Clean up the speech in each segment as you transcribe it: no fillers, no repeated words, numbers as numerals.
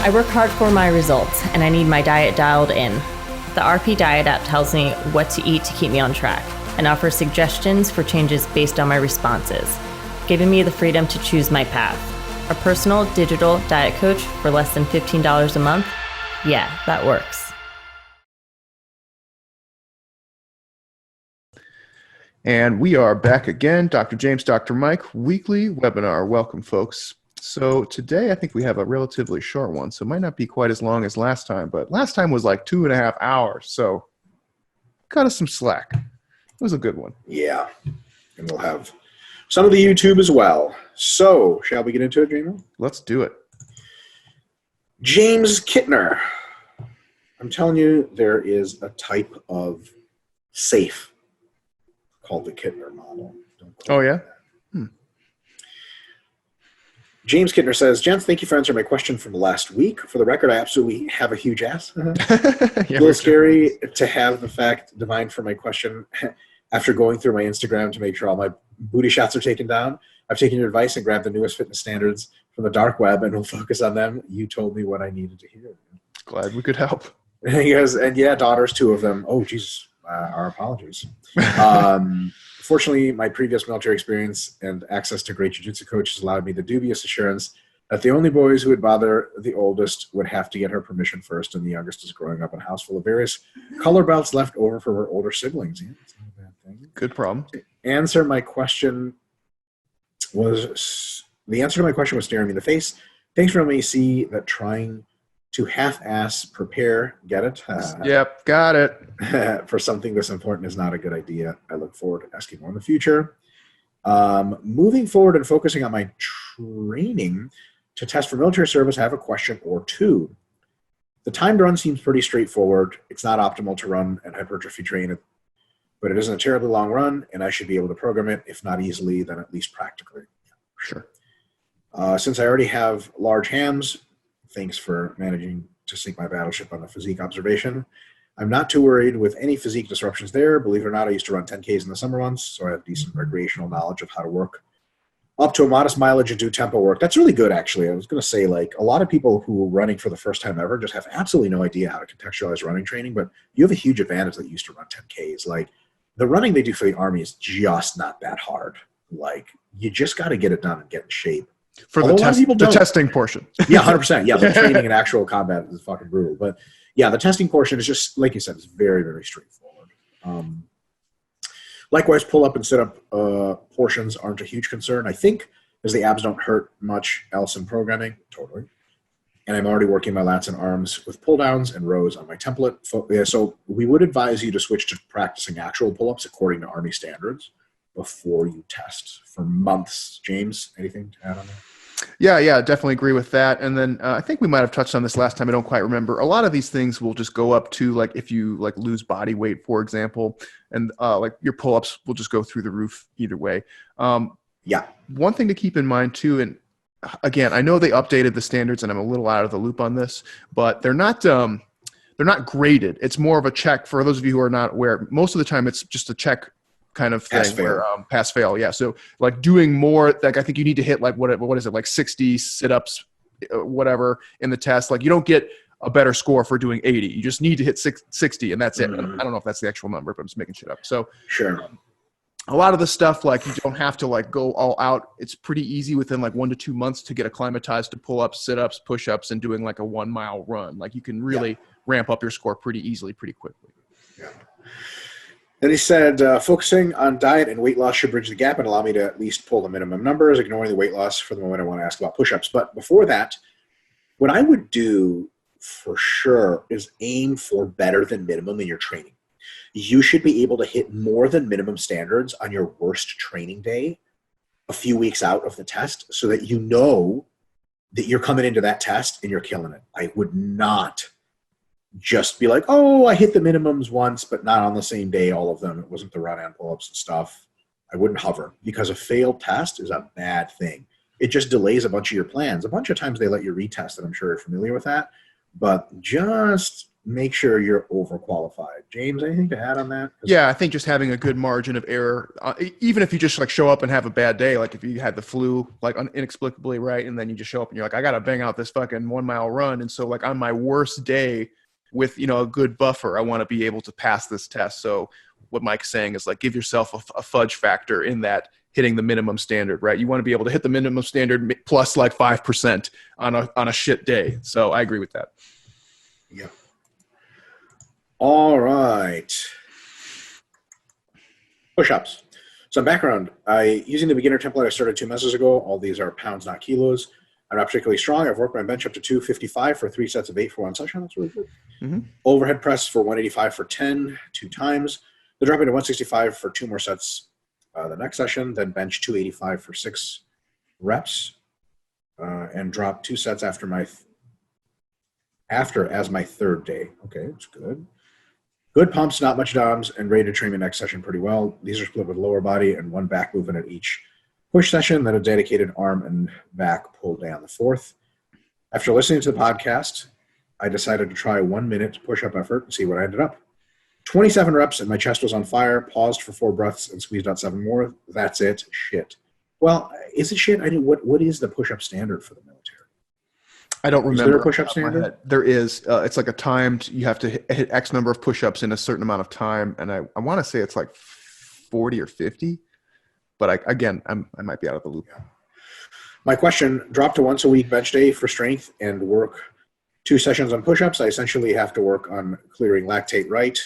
I work hard for my results, and I need my diet dialed in. The RP Diet app tells me what to eat to keep me on track and offers suggestions for changes based on my responses, giving me the freedom to choose my path. A personal digital diet coach for less than $15 a month? Yeah, that works. And we are back again, Dr. James, Dr. Mike, weekly webinar. Welcome, folks. So today I think we have a relatively short one, so it might not be quite as long as last time, but last time was like 2.5 hours, so cut us some slack. It was a good one. Yeah, and we'll have some of the YouTube as well. So, shall we get into it, Jamie? Let's do it. James Kittner. I'm telling you, there is a type of safe called the Kittner model. Oh, yeah? James Kittner says, gents, thank you for answering my question from last week. For the record, I absolutely have a huge ass. Yeah, a little scary to have the fact divined for my question after going through my Instagram to make sure all my booty shots are taken down. I've taken your advice and grabbed the newest fitness standards from the dark web and will focus on them. You told me what I needed to hear. Glad we could help. And he goes, and yeah, daughters, 2 of them. Oh, Jesus, our apologies. Fortunately, my previous military experience and access to great jiu-jitsu coaches allowed me the dubious assurance that the only boys who would bother the oldest would have to get her permission first, and the youngest is growing up in a house full of various color belts left over for her older siblings. Yeah, that's not a bad thing. Good problem. The answer to my question was staring me in the face. Thanks for letting me see that trying to half-ass prepare, get it? Yep, got it. For something this important is not a good idea. I look forward to asking more in the future. Moving forward and focusing on my training to test for military service, I have a question or two. The timed run seems pretty straightforward. It's not optimal to run and hypertrophy train it, but it isn't a terribly long run, and I should be able to program it, if not easily, then at least practically. Sure. Since I already have large hams, thanks for managing to sink my battleship on the Physique observation. I'm not too worried with any physique disruptions there. Believe it or not, I used to run 10Ks in the summer months, so I have decent recreational knowledge of how to work up to a modest mileage and do tempo work. That's really good, actually. I was going to say, like, a lot of people who are running for the first time ever just have absolutely no idea how to contextualize running training, but you have a huge advantage that you used to run 10Ks. Like, the running they do for the Army is just not that hard. Like, you just got to get it done and get in shape. For the testing portion. Yeah, 100%. Yeah, the training and actual combat is fucking brutal. But yeah, the testing portion is just, like you said, it's very, very straightforward. Likewise, pull-up and sit-up portions aren't a huge concern, I think, because the abs don't hurt much else in programming. Totally. And I'm already working my lats and arms with pull-downs and rows on my template. So we would advise you to switch to practicing actual pull-ups according to Army standards before you test for months. James, anything to add on that? Yeah, definitely agree with that. And then I think we might have touched on this last time. I don't quite remember. A lot of these things will just go up to, like, if you like lose body weight, for example, and like your pull-ups will just go through the roof either way. Yeah. One thing to keep in mind too, and again, I know they updated the standards, and I'm a little out of the loop on this, but they're not graded. It's more of a check for those of you who are not aware. Most of the time, it's just a check kind of thing where pass fail. Yeah. So like doing more, like I think you need to hit like what is it, like 60 sit-ups, whatever in the test. Like you don't get a better score for doing 80. You just need to hit 60 and that's it. I don't know if that's the actual number, but I'm just making shit up. So sure. A lot of the stuff, like you don't have to like go all out. It's pretty easy within like 1 to 2 months to get acclimatized to pull-ups, sit-ups, push-ups, and doing like a 1 mile run. Like you can really ramp up your score pretty easily, pretty quickly. Yeah. Then he said, focusing on diet and weight loss should bridge the gap and allow me to at least pull the minimum numbers, ignoring the weight loss for the moment I want to ask about push-ups. But before that, what I would do for sure is aim for better than minimum in your training. You should be able to hit more than minimum standards on your worst training day a few weeks out of the test so that you know that you're coming into that test and you're killing it. I would not just be like, oh, I hit the minimums once, but not on the same day, all of them. It wasn't the run and pull-ups and stuff. I wouldn't hover because a failed test is a bad thing. It just delays a bunch of your plans. A bunch of times they let you retest, and I'm sure you're familiar with that. But just make sure you're overqualified. James, anything to add on that? Yeah, I think just having a good margin of error, even if you just like show up and have a bad day, like if you had the flu, like inexplicably, right, and then you just show up and you're like, I got to bang out this fucking 1 mile run, and so like on my worst day with a good buffer, I want to be able to pass this test. So what Mike's saying is like give yourself a fudge factor in that hitting the minimum standard, right? You want to be able to hit the minimum standard plus like 5% on a shit day. So I agree with that. Yeah. All right. Push-ups. Some background. Using the beginner template I started 2 months ago. All these are pounds, not kilos. I'm not particularly strong. I've worked my bench up to 255 for 3 sets of 8 for 1 session. That's really good. Mm-hmm. Overhead press for 185 for 10, 2 times. Then dropping to 165 for 2 more sets the next session. Then bench 285 for 6 reps. And drop 2 sets as my third day. Okay, that's good. Good pumps, not much DOMs, and ready to train the next session pretty well. These are split with lower body and 1 back movement at each push session, then a dedicated arm and back pull day on the 4th. After listening to the podcast, I decided to try a 1 minute push-up effort and see what I ended up. 27 reps and my chest was on fire, paused for 4 breaths and squeezed out 7 more. That's it. Shit. Well, is it shit? What is the push-up standard for the military? I don't remember. Is there a push-up standard? There is. It's like a timed, you have to hit X number of push-ups in a certain amount of time. And I want to say it's like 40 or 50. But I might be out of the loop. Yeah. My question, drop to once a week bench day for strength and work 2 sessions on push-ups. I essentially have to work on clearing lactate right.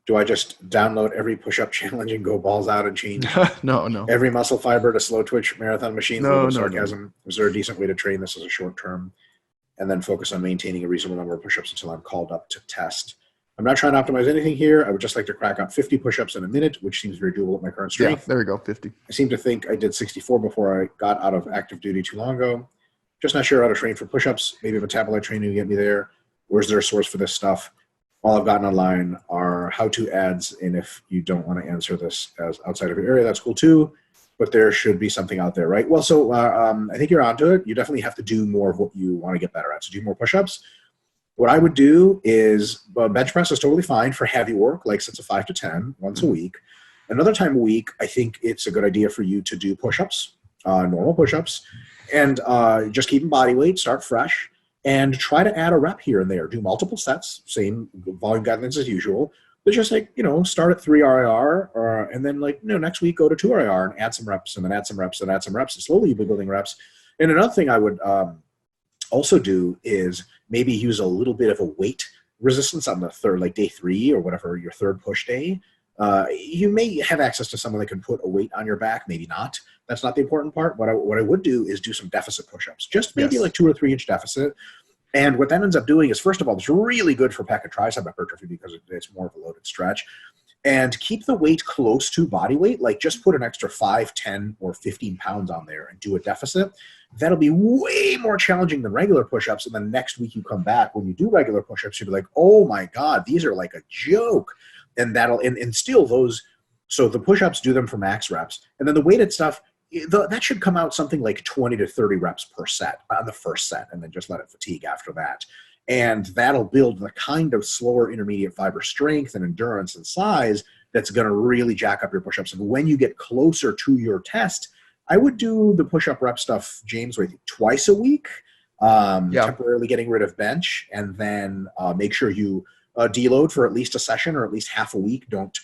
Do I just download every push-up challenge and go balls out and change No. every muscle fiber to slow twitch marathon machines? No. Sarcasm. Is there a decent way to train this as a short term and then focus on maintaining a reasonable number of push-ups until I'm called up to test? I'm not trying to optimize anything here. I would just like to crack out 50 push-ups in a minute, which seems very doable at my current strength. Yeah, there we go, 50. I seem to think I did 64 before I got out of active duty too long ago. Just not sure how to train for push-ups. Maybe metabolite training will get me there. Or is there a source for this stuff? All I've gotten online are how-to ads, and if you don't want to answer this as outside of your area, that's cool too. But there should be something out there, right? Well, so I think you're onto it. You definitely have to do more of what you want to get better at. So do more push-ups. What I would do is bench press is totally fine for heavy work, like sets of 5 to 10 once a week. Another time a week, I think it's a good idea for you to do push-ups, normal push-ups, and just keep them body weight, start fresh, and try to add a rep here and there. Do multiple sets, same volume guidelines as usual, but just like, start at 3 RIR, and then next week go to 2 RIR and add some reps, and then add some reps, and add some reps, and slowly you'll be building reps. And another thing I would also do is maybe use a little bit of a weight resistance on the third, like day 3 or whatever, your third push day. You may have access to someone that can put a weight on your back, maybe not. That's not the important part. What I would do is do some deficit push-ups, just maybe like 2 or 3 inch deficit. And what that ends up doing is, first of all, it's really good for pec and tricep hypertrophy because it's more of a loaded stretch. And keep the weight close to body weight, like just put an extra 5, 10, or 15 pounds on there and do a deficit. That'll be way more challenging than regular push-ups. And then next week you come back, when you do regular push-ups, you'll be like, oh my God, these are like a joke. And that'll, and still those, so the push-ups, do them for max reps. And then the weighted stuff, that should come out something like 20 to 30 reps per set on the first set, and then just let it fatigue after that. And that'll build the kind of slower intermediate fiber strength and endurance and size that's going to really jack up your push-ups. And when you get closer to your test, I would do the push-up rep stuff, James, I think twice a week, temporarily getting rid of bench, and then make sure you deload for at least a session or at least half a week. Don't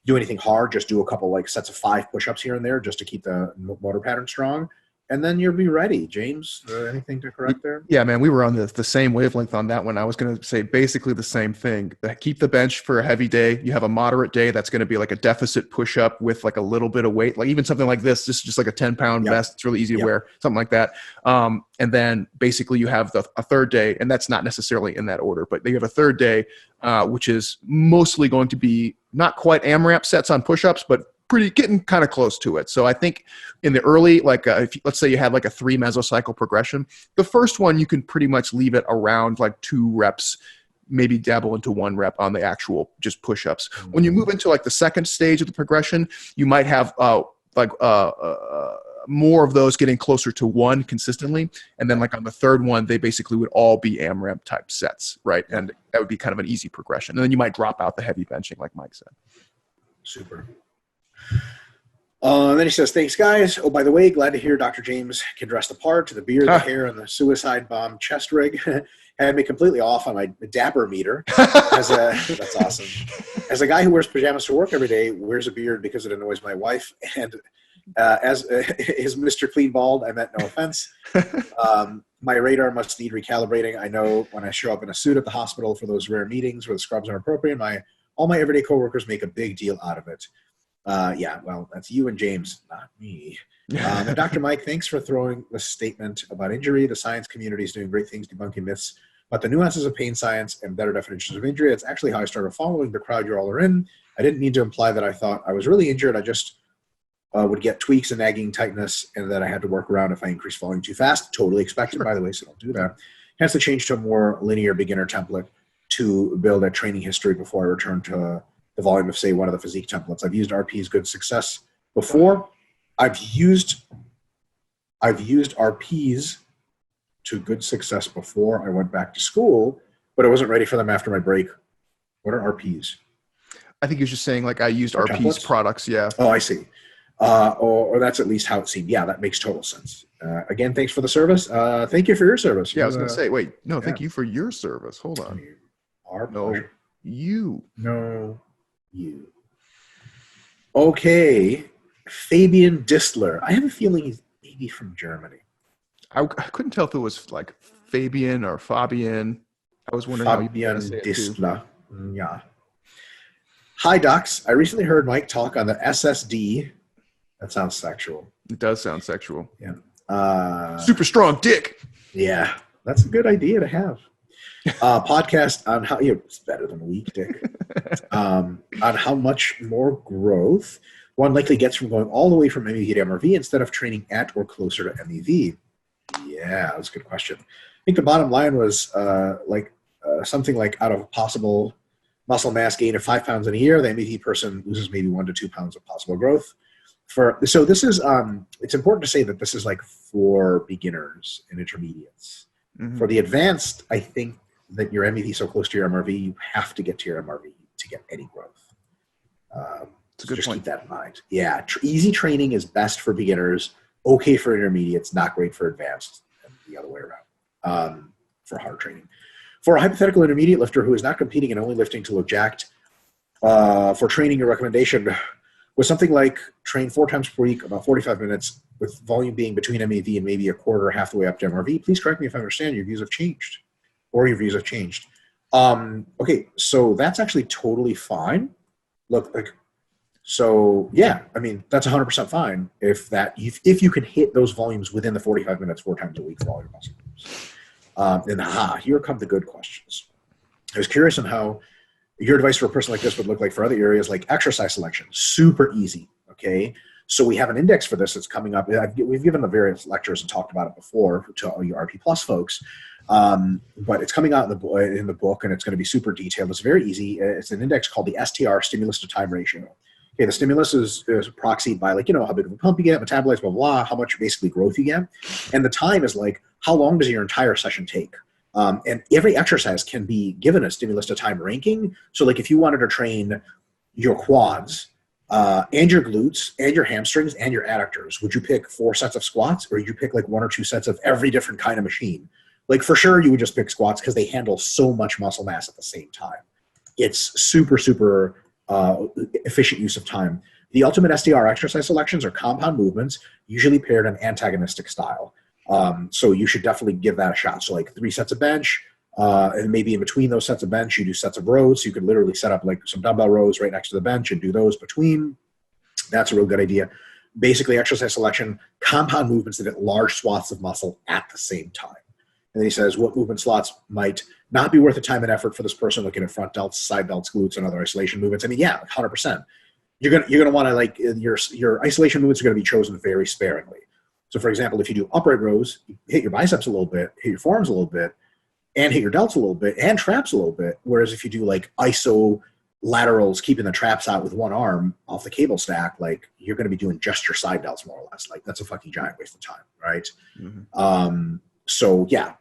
do anything hard. Just do a couple sets of 5 push-ups here and there just to keep the motor pattern strong. And then you'll be ready. James, anything to correct there? Yeah, man, we were on the same wavelength on that one. I was going to say basically the same thing. Keep the bench for a heavy day. You have a moderate day that's going to be like a deficit push-up with like a little bit of weight, like even something like this, just like a 10-pound vest. It's really easy to wear, something like that. And then basically you have a third day, and that's not necessarily in that order, but you have a third day, which is mostly going to be not quite AMRAP sets on push-ups, but getting kind of close to it. So I think in the early, let's say you had like a 3 mesocycle progression, the first one you can pretty much leave it around like 2 reps, maybe dabble into 1 rep on the actual just push-ups. When you move into like the second stage of the progression, you might have a more of those getting closer to 1 consistently. And then like on the third one, they basically would all be AMRAP type sets, right? And that would be kind of an easy progression. And then you might drop out the heavy benching like Mike said. Super. And then he says, thanks, guys. Oh, by the way, glad to hear Dr. James can dress the part. The beard, the hair, and the suicide bomb chest rig had me completely off on my dapper meter. That's awesome. As a guy who wears pajamas to work every day, wears a beard because it annoys my wife, and as is Mr. Clean Bald, I meant no offense. My radar must need recalibrating. I know when I show up in a suit at the hospital for those rare meetings where the scrubs are appropriate, all my everyday coworkers make a big deal out of it. Yeah, well, that's you and James, not me. And Dr. Mike, thanks for throwing the statement about injury. The science community is doing great things debunking myths about the nuances of pain science and better definitions of injury. It's actually how I started following the crowd you all are in. I didn't mean to imply that I thought I was really injured. I just would get tweaks and nagging tightness and that I had to work around if I increased volume too fast. Totally expected, by the way, so don't do that. Hence the change to a more linear beginner template to build a training history before I return to the volume of, say, one of the Physique templates. I've used RP's good success before. I've used RP's to good success before I went back to school, but I wasn't ready for them after my break. What are RP's? I think you're just saying like I used RP's templates? products. Yeah. Oh, I see. Or that's at least how it seemed. Yeah, that makes total sense. Again, thanks for the service. Thank you for your service. Yeah, I was going to say, wait, no, thank you for your service. Hold on. Our No, pleasure. you. No, you. Okay. Fabian Distler. I have a feeling he's maybe from Germany. I couldn't tell if it was like Fabian or Fabian. I was wondering how you Fabian say it too. Distler. Yeah. Hi, docs. I recently heard Mike talk on the SSD. That sounds sexual. It does sound sexual. Yeah. Super strong dick. Yeah. That's a good idea to have. Podcast on how it's better than weak dick. On how much more growth one likely gets from going all the way from MEV to MRV instead of training at or closer to MEV. Yeah, that's a good question. I think the bottom line was something like out of a possible muscle mass gain of 5 pounds in a year, the MEV person loses maybe 1 to 2 pounds of possible growth. So this is it's important to say that this is like for beginners and intermediates. Mm-hmm. For the advanced, I think that your MEV is so close to your MRV, you have to get to your MRV to get any growth. It's a good just point. Keep that in mind. Yeah, easy training is best for beginners, okay for intermediates, not great for advanced, and the other way around for hard training. For a hypothetical intermediate lifter who is not competing and only lifting to look jacked, for training, your recommendation was something like train 4 times per week, about 45 minutes, with volume being between MEV and maybe a quarter or half the way up to MRV. Please correct me if I understand your views have changed. Okay, so that's actually totally fine. Look, so yeah, I mean, that's 100% fine if you can hit those volumes within the 45 minutes 4 times a week for all your muscle groups. And here come the good questions. I was curious on how your advice for a person like this would look like for other areas like exercise selection. Super easy, okay? So we have an index for this that's coming up. We've given the various lectures and talked about it before to all you RP Plus folks. But it's coming out in the book, and it's going to be super detailed. It's very easy. It's an index called the STR, stimulus to time ratio. Okay, the stimulus is proxied by how big of a pump you get, metabolites, blah, blah, how much basically growth you get. And the time is like, how long does your entire session take? And every exercise can be given a stimulus to time ranking. So like if you wanted to train your quads and your glutes and your hamstrings and your adductors, would you pick 4 sets of squats, or would you pick like 1 or 2 sets of every different kind of machine? Like for sure you would just pick squats because they handle so much muscle mass at the same time. It's super, super efficient use of time. The ultimate SDR exercise selections are compound movements, usually paired in antagonistic style. So you should definitely give that a shot. So like 3 sets of bench, and maybe in between those sets of bench, you do sets of rows. So you could literally set up like some dumbbell rows right next to the bench and do those between. That's a real good idea. Basically, exercise selection, compound movements that hit large swaths of muscle at the same time. And then he says what movement slots might not be worth the time and effort for this person looking at front delts, side delts, glutes, and other isolation movements. I mean, yeah, 100%. You're gonna want to like your isolation movements are going to be chosen very sparingly. So, for example, if you do upright rows, you hit your biceps a little bit, hit your forearms a little bit, and hit your delts a little bit, and traps a little bit. Whereas if you do like iso laterals, keeping the traps out with one arm off the cable stack, like you're going to be doing just your side delts more or less. Like that's a fucking giant waste of time, right? So yeah,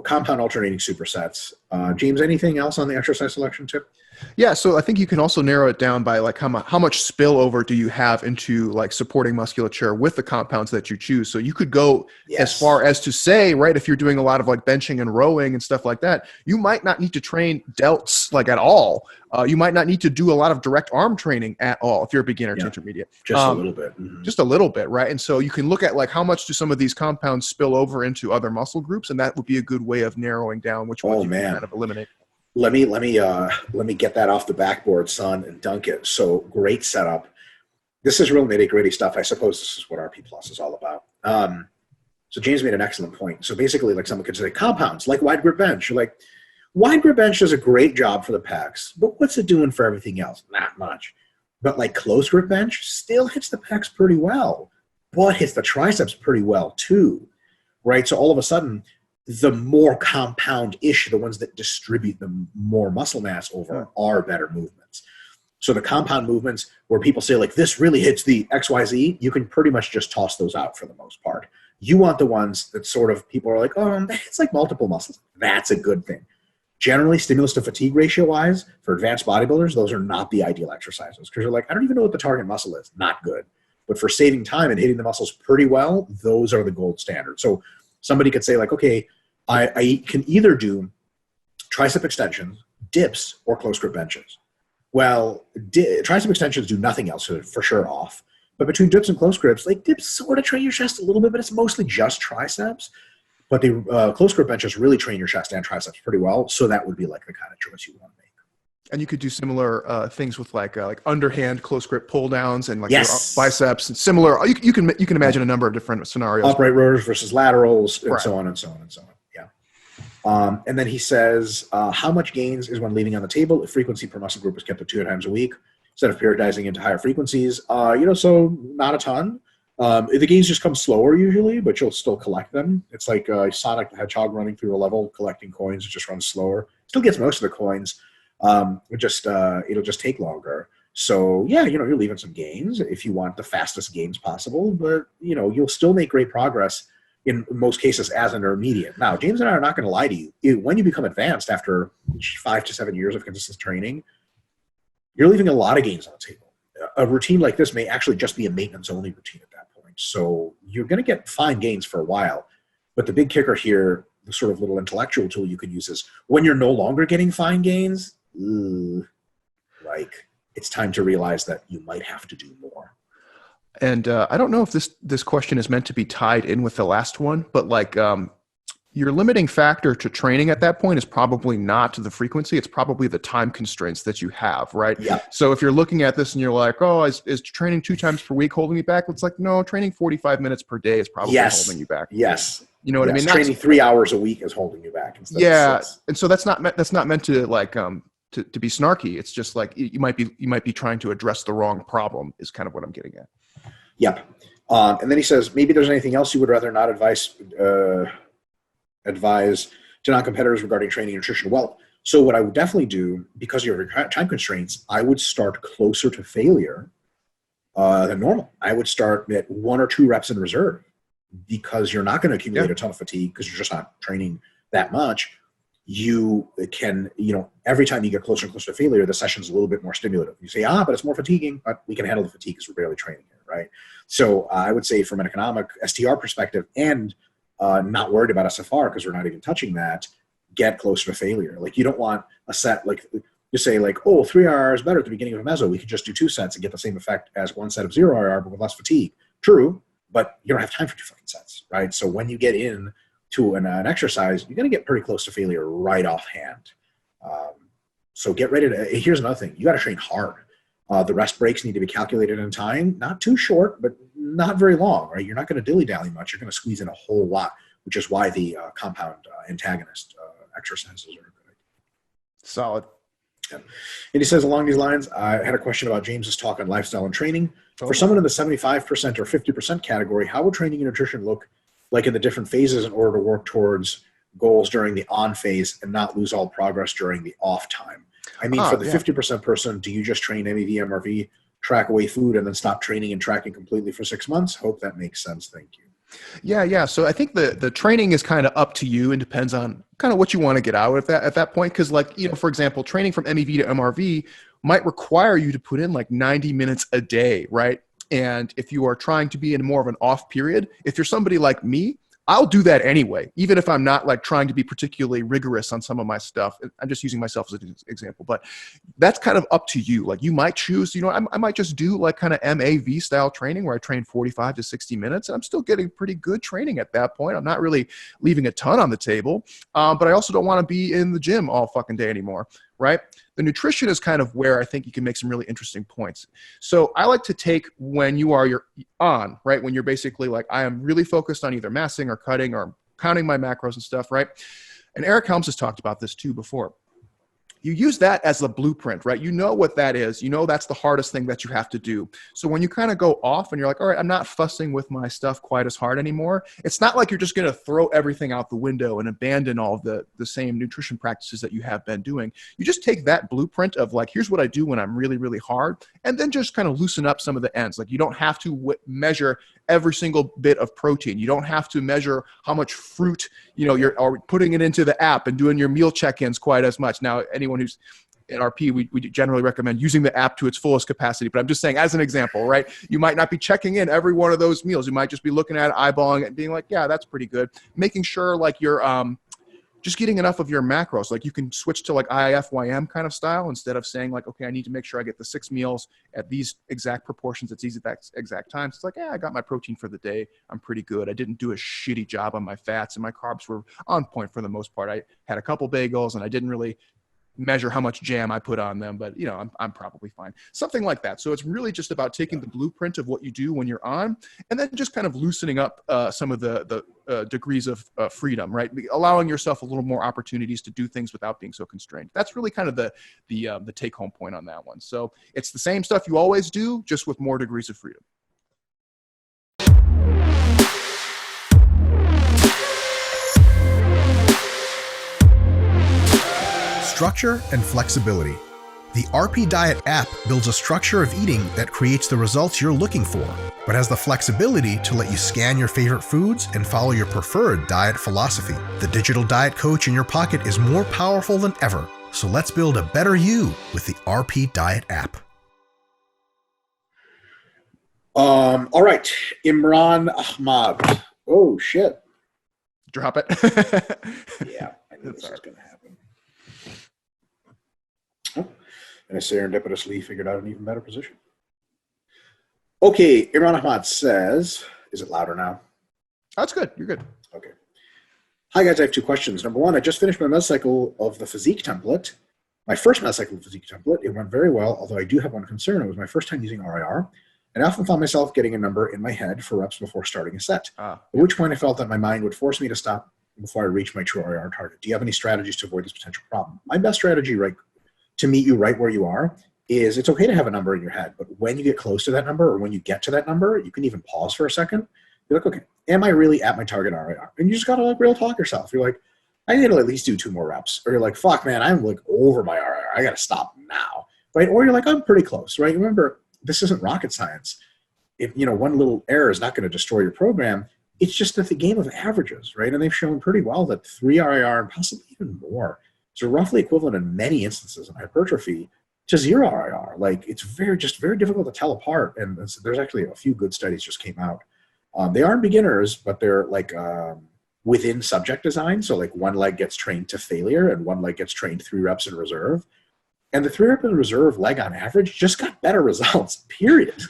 compound alternating supersets. James, anything else on the exercise selection tip? Yeah, so I think you can also narrow it down by like how much spillover do you have into like supporting musculature with the compounds that you choose. So you could go as far as to say, right, if you're doing a lot of like benching and rowing and stuff like that, you might not need to train delts like at all. You might not need to do a lot of direct arm training at all if you're a beginner to intermediate. Just a little bit. Just a little bit, right? And so you can look at like how much do some of these compounds spill over into other muscle groups, and that would be a good way of narrowing down which ones you can kind of eliminate. Let me get that off the backboard, son, and dunk it. So great setup. This is real nitty-gritty stuff. I suppose this is what RP Plus is all about. So James made an excellent point. So basically, like someone could say, compounds like wide grip bench. You're like, wide grip bench does a great job for the pecs, but what's it doing for everything else? Not much. But like close grip bench still hits the pecs pretty well, but hits the triceps pretty well too, right? So all of a sudden, the more compound-ish, the ones that distribute the more muscle mass over are better movements. So the compound movements where people say like this really hits the XYZ, you can pretty much just toss those out for the most part. You want the ones that sort of people are like, oh, it's like multiple muscles. That's a good thing. Generally, stimulus to fatigue ratio-wise, for advanced bodybuilders, those are not the ideal exercises because you're like, I don't even know what the target muscle is. Not good. But for saving time and hitting the muscles pretty well, those are the gold standard. So somebody could say like, okay, I can either do tricep extensions, dips, or close grip benches. Well, tricep extensions do nothing else, so for sure off. But between dips and close grips, like dips sort of train your chest a little bit, but it's mostly just triceps. But the close grip benches really train your chest and triceps pretty well, so that would be like the kind of choice you want to make. And you could do similar things with like underhand close grip pull downs and like your biceps and similar. You can imagine a number of different scenarios. Upright rotors versus laterals, and so on and so on and so on. Yeah. And then he says, how much gains is one leaving on the table if frequency per muscle group is kept at 2 times a week instead of periodizing into higher frequencies? So not a ton. The gains just come slower usually, but you'll still collect them. It's like Sonic the Hedgehog running through a level, collecting coins. It just runs slower. Still gets most of the coins. It'll just take longer. So yeah, you're leaving some gains if you want the fastest gains possible, but you'll still make great progress in most cases as an intermediate. Now, James and I are not going to lie to you. When you become advanced after 5 to 7 years of consistent training, you're leaving a lot of gains on the table. A routine like this may actually just be a maintenance only routine at that point. So you're going to get fine gains for a while, but the big kicker here, the sort of little intellectual tool you could use is when you're no longer getting fine gains, it's time to realize that you might have to do more. And I don't know if this question is meant to be tied in with the last one, but your limiting factor to training at that point is probably not the frequency. It's probably the time constraints that you have, right? Yeah. So if you're looking at this and you're like, oh, is training 2 times per week holding me back? It's like, no, training 45 minutes per day is probably holding you back. Yes. You know what I mean? Training 3 hours a week is holding you back. Yeah. And so that's not meant to to be snarky. It's just like you might be trying to address the wrong problem is kind of what I'm getting at. Yep. And then he says, maybe there's anything else you would rather not advise to non-competitors regarding training and nutrition. Well, so what I would definitely do, because of your time constraints, I would start closer to failure than normal. I would start at 1 or 2 reps in reserve because you're not going to accumulate a ton of fatigue because you're just not training that much. You can, every time you get closer and closer to failure, the session's a little bit more stimulative. You say, but it's more fatiguing, but we can handle the fatigue because we're barely training here, right? So I would say from an economic STR perspective and not worried about SFR because we're not even touching that, get closer to failure. Like you don't want a set, like you say 3 hours better at the beginning of a meso. We could just do 2 sets and get the same effect as 1 set of 0 IR, but with less fatigue. True, but you don't have time for 2 fucking sets, right? So when you get in to an exercise, you're going to get pretty close to failure right offhand. So get ready to, here's another thing. You got to train hard. The rest breaks need to be calculated in time, not too short, but not very long, right? You're not going to dilly-dally much. You're going to squeeze in a whole lot, which is why the compound antagonist exercises are good. Solid. Yeah. And he says along these lines, I had a question about James's talk on lifestyle and training. For someone in the 75% or 50% category, how would training and nutrition look like in the different phases in order to work towards goals during the on phase and not lose all progress during the off time? I mean, for the Yeah. 50% person, do you just train MEV, MRV, track away food, and then stop training and tracking completely for 6 months? Hope that makes sense. Thank you. Yeah. So I think the training is kind of up to you and depends on kind of what you want to get out of that at that point. Because like, for example, training from MEV to MRV might require you to put in like 90 minutes a day, right? And if you are trying to be in more of an off period, if you're somebody like me, I'll do that anyway, even if I'm not like trying to be particularly rigorous on some of my stuff. I'm just using myself as an example, but that's kind of up to you. Like you might choose, I might just do like kind of MAV style training where I train 45 to 60 minutes. And I'm still getting pretty good training at that point. I'm not really leaving a ton on the table, but I also don't want to be in the gym all fucking day anymore, right? The nutrition is kind of where I think you can make some really interesting points. So I like to take when you're on, right? When you're basically like, I am really focused on either massing or cutting or counting my macros and stuff, right? And Eric Helms has talked about this too before. You use that as the blueprint, right? You know what that is. You know that's the hardest thing that you have to do. So when you kind of go off and you're like, all right, I'm not fussing with my stuff quite as hard anymore. It's not like you're just going to throw everything out the window and abandon all the same nutrition practices that you have been doing. You just take that blueprint of like, here's what I do when I'm really, really hard, and then just kind of loosen up some of the ends. Like you don't have to measure every single bit of protein. You don't have to measure how much fruit, you're putting it into the app and doing your meal check-ins quite as much. Now, anyone who's at RP, we generally recommend using the app to its fullest capacity. But I'm just saying, as an example, right? You might not be checking in every one of those meals. You might just be looking at it, eyeballing it, and being like, yeah, that's pretty good. Making sure like you're just getting enough of your macros. Like you can switch to like IFYM kind of style instead of saying like, okay, I need to make sure I get the 6 meals at these exact proportions at these exact times. It's like, yeah, I got my protein for the day. I'm pretty good. I didn't do a shitty job on my fats, and my carbs were on point for the most part. I had a couple bagels and I didn't really measure how much jam I put on them, but I'm probably fine. Something like that. So it's really just about taking the blueprint of what you do when you're on, and then just kind of loosening up some of the degrees of freedom, right? Allowing yourself a little more opportunities to do things without being so constrained. That's really kind of the take home point on that one. So it's the same stuff you always do, just with more degrees of freedom. Structure and flexibility. The RP Diet app builds a structure of eating that creates the results you're looking for, but has the flexibility to let you scan your favorite foods and follow your preferred diet philosophy. The digital diet coach in your pocket is more powerful than ever, so let's build a better you with the RP Diet app. All right, Imran Ahmad. Oh, shit. Drop it. Yeah, I knew this was going to happen. Oh, and I serendipitously figured out an even better position. Okay, Imran Ahmad says, is it louder now? That's good. You're good. Okay. Hi, guys. I have 2 questions. Number 1, I just finished my mesocycle of the Physique template. My first mesocycle of the Physique template. It went very well, although I do have one concern. It was my first time using RIR, and I often found myself getting a number in my head for reps before starting a set, at which point I felt that my mind would force me to stop before I reach my true RIR target. Do you have any strategies to avoid this potential problem? My best strategy, right, to meet you right where you are, is it's okay to have a number in your head, but when you get close to that number, or when you get to that number, you can even pause for a second. You're like, okay, am I really at my target RIR? And you just gotta like real talk yourself. You're like, I need to at least do 2 more reps. Or you're like, fuck, man, I'm like over my RIR. I gotta stop now, right? Or you're like, I'm pretty close, right? Remember, this isn't rocket science. If one little error is not going to destroy your program, it's just the game of averages, right? And they've shown pretty well that 3 RIR and possibly even more, so roughly equivalent in many instances of hypertrophy to 0 RIR. Like it's very difficult to tell apart. And there's actually a few good studies just came out. They aren't beginners, but they're like within subject design. So like one leg gets trained to failure and one leg gets trained 3 reps in reserve. And the 3 rep in reserve leg on average just got better results, period.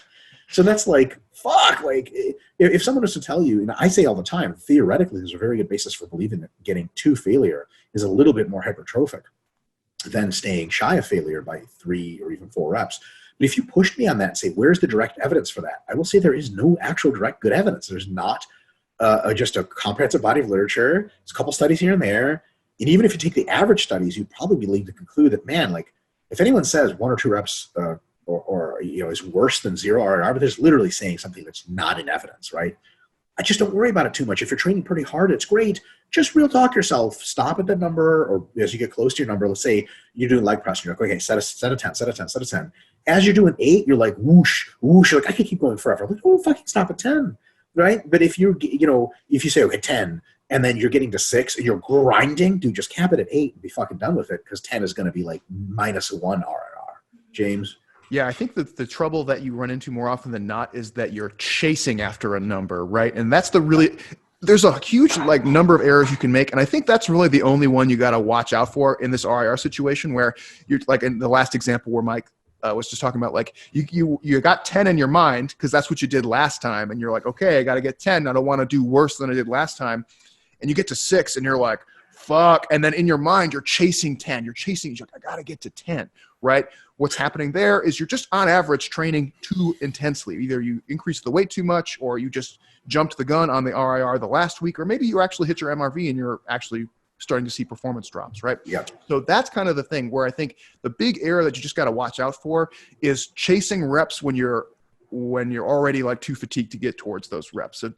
So that's like, fuck, like if someone was to tell you, and I say all the time, theoretically, there's a very good basis for believing that getting to failure is a little bit more hypertrophic than staying shy of failure by 3 or even 4 reps. But if you pushed me on that and say, where's the direct evidence for that? I will say there is no actual direct good evidence. There's not just a comprehensive body of literature. There's a couple studies here and there. And even if you take the average studies, you'd probably be leading to conclude that, man, like if anyone says 1 or 2 reps or is worse than 0 RIR, but there's literally saying something that's not in evidence, right? I just don't worry about it too much. If you're training pretty hard, it's great. Just real talk yourself. Stop at the number, or as you get close to your number, let's say you're doing leg press, and you're like, okay, set a 10, set a 10, set a 10. As you're doing 8, you're like, whoosh, whoosh. You're like, I can keep going forever. I'm like, oh, fucking stop at 10, right? But if you're, if you say, okay, 10, and then you're getting to 6, and you're grinding, dude, just cap it at 8 and be fucking done with it, because 10 is going to be like -1 RNR. James? Yeah, I think that the trouble that you run into more often than not is that you're chasing after a number, right? And that's there's a huge number of errors you can make. And I think that's really the only one you got to watch out for in this RIR situation, where you're like in the last example where Mike was just talking about, like you got 10 in your mind because that's what you did last time. And you're like, okay, I got to get 10. I don't want to do worse than I did last time. And you get to 6 and you're like, fuck. And then in your mind, you're chasing 10. You're like, I got to get to 10, right? What's happening there is you're just on average training too intensely. Either you increase the weight too much, or you just jumped the gun on the RIR the last week, or maybe you actually hit your MRV and you're actually starting to see performance drops, right? Yeah. So that's kind of the thing where I think the big error that you just got to watch out for is chasing reps when you're already like too fatigued to get towards those reps. So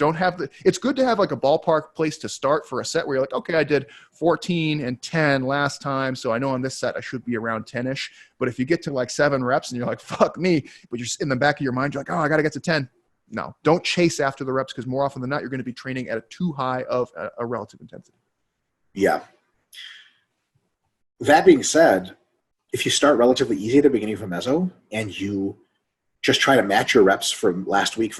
it's good to have like a ballpark place to start for a set where you're like, okay, I did 14 and 10 last time, so I know on this set I should be around 10-ish. But if you get to like 7 reps and you're like, fuck me, but you're in the back of your mind, you're like, oh, I got to get to 10. No, don't chase after the reps, because more often than not, you're going to be training at a too high of a relative intensity. Yeah. That being said, if you start relatively easy at the beginning of a meso and you just try to match your reps from last week,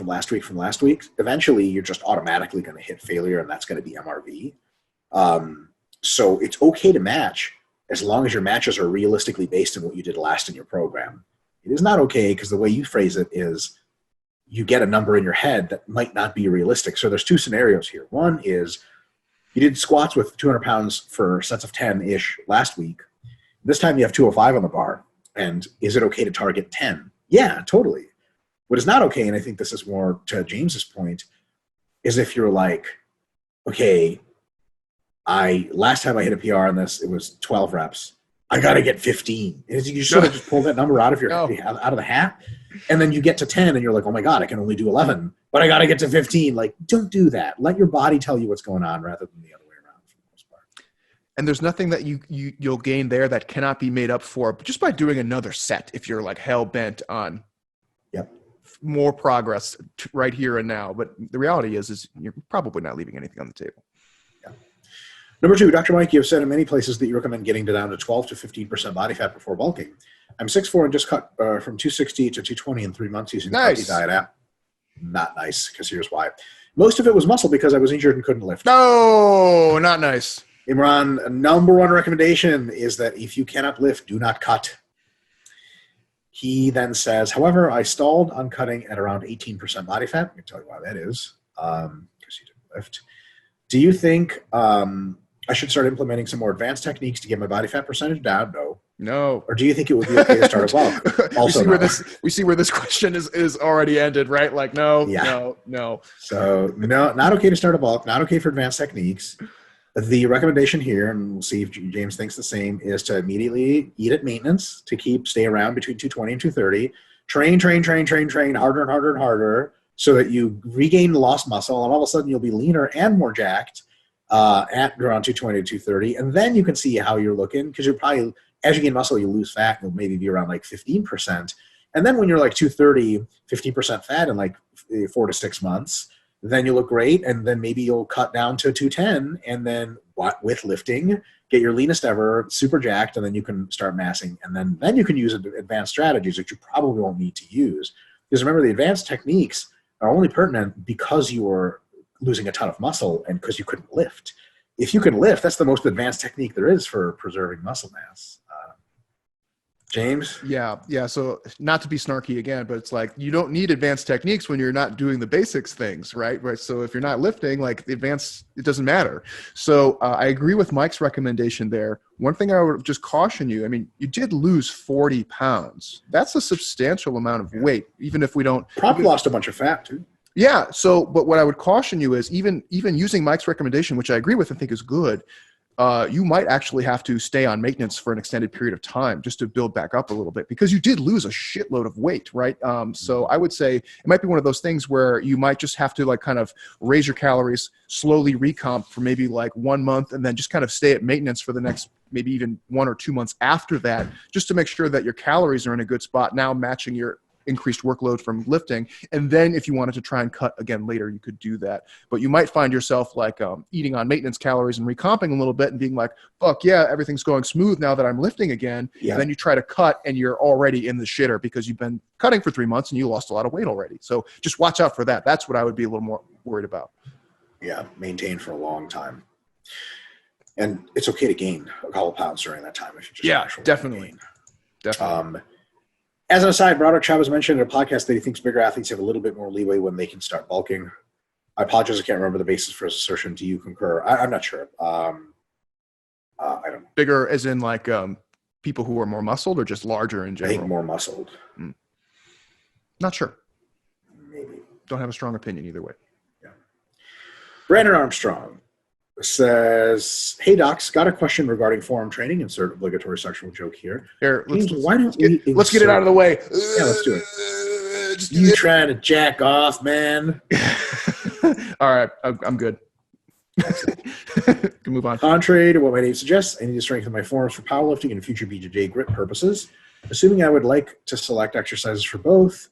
eventually you're just automatically going to hit failure, and that's going to be MRV. So it's okay to match as long as your matches are realistically based on what you did last in your program. It is not okay because the way you phrase it is you get a number in your head that might not be realistic. So there's 2 scenarios here. One is you did squats with 200 pounds for sets of 10-ish last week. This time you have 205 on the bar. And is it okay to target 10? Yeah, totally. What is not okay, and I think this is more to James's point, is if you're like, okay, last time I hit a PR on this, it was 12 reps. I got to get 15. And you sort of just pull that number out of out of the hat, and then you get to 10, and you're like, oh my God, I can only do 11, but I got to get to 15. Like, don't do that. Let your body tell you what's going on rather than the other way around for the most part. And there's nothing that you'll gain there that cannot be made up for just by doing another set if you're like hell bent on more progress right here and now. But the reality is you're probably not leaving anything on the table. Yeah. Number 2, Dr. Mike, you have said in many places that you recommend getting down to 12 to 15% body fat before bulking. I'm 6'4" and just cut from 260 to 220 in 3 months using the RP Diet app. Not nice, because here's why. Most of it was muscle because I was injured and couldn't lift. No, not nice. Imran, number 1 recommendation is that if you cannot lift, do not cut. He then says, however, I stalled on cutting at around 18% body fat. I can tell you why that is, because you didn't lift. Do you think I should start implementing some more advanced techniques to get my body fat percentage down? No. Or do you think it would be okay to start a bulk? Also, we see where this question is already ended, right? Like, no. So, no, not okay to start a bulk, not okay for advanced techniques. The recommendation here, and we'll see if James thinks the same, is to immediately eat at maintenance to stay around between 220 and 230. Train harder and harder and harder so that you regain lost muscle, and all of a sudden you'll be leaner and more jacked at around 220 to 230. And then you can see how you're looking, because you're probably, as you gain muscle, you lose fat. You'll maybe be around like 15%. And then when you're like 230, 15% fat in like 4 to 6 months, then you look great, and then maybe you'll cut down to 210, and then with lifting, get your leanest ever, super jacked, and then you can start massing, and then you can use advanced strategies that you probably won't need to use. Because remember, the advanced techniques are only pertinent because you are losing a ton of muscle and because you couldn't lift. If you can lift, that's the most advanced technique there is for preserving muscle mass. James? Yeah. So not to be snarky again, but it's like you don't need advanced techniques when you're not doing the basics things, right? So if you're not lifting, like the advanced, it doesn't matter. So I agree with Mike's recommendation there. One thing I would just caution you, I mean, you did lose 40 pounds. That's a substantial amount of weight, even if we don't. Probably lost a bunch of fat too. Yeah. So, but what I would caution you is even using Mike's recommendation, which I agree with and think is good, you might actually have to stay on maintenance for an extended period of time just to build back up a little bit, because you did lose a shitload of weight, right? So I would say it might be one of those things where you might just have to like kind of raise your calories, slowly recomp for maybe like 1 month, and then just kind of stay at maintenance for the next maybe even 1 or 2 months after that, just to make sure that your calories are in a good spot now, matching your increased workload from lifting. And then if you wanted to try and cut again later, you could do that. But you might find yourself like eating on maintenance calories and recomping a little bit and being like, fuck yeah, everything's going smooth now that I'm lifting again. Yeah. And then you try to cut and you're already in the shitter because you've been cutting for 3 months and you lost a lot of weight already. So just watch out for that. That's what I would be a little more worried about. Yeah, maintain for a long time. And it's okay to gain a couple pounds during that time if you just actually definitely. As an aside, Broderick Chavez mentioned in a podcast that he thinks bigger athletes have a little bit more leeway when they can start bulking. I apologize, I can't remember the basis for his assertion. Do you concur? I'm not sure. I don't know. Bigger as in like people who are more muscled, or just larger in general? I think more muscled. Not sure. Maybe. Don't have a strong opinion either way. Yeah. Brandon Armstrong says, "Hey docs, got a question regarding forearm training. Insert obligatory sexual joke here. Let's Let's get it out of the way. Yeah, let's do it. You trying to jack off, man? All right, I'm good. Can move on. Contrary to what my name suggests, I need to strengthen my forearms for powerlifting and future BJJ grip purposes. Assuming I would like to select exercises for both,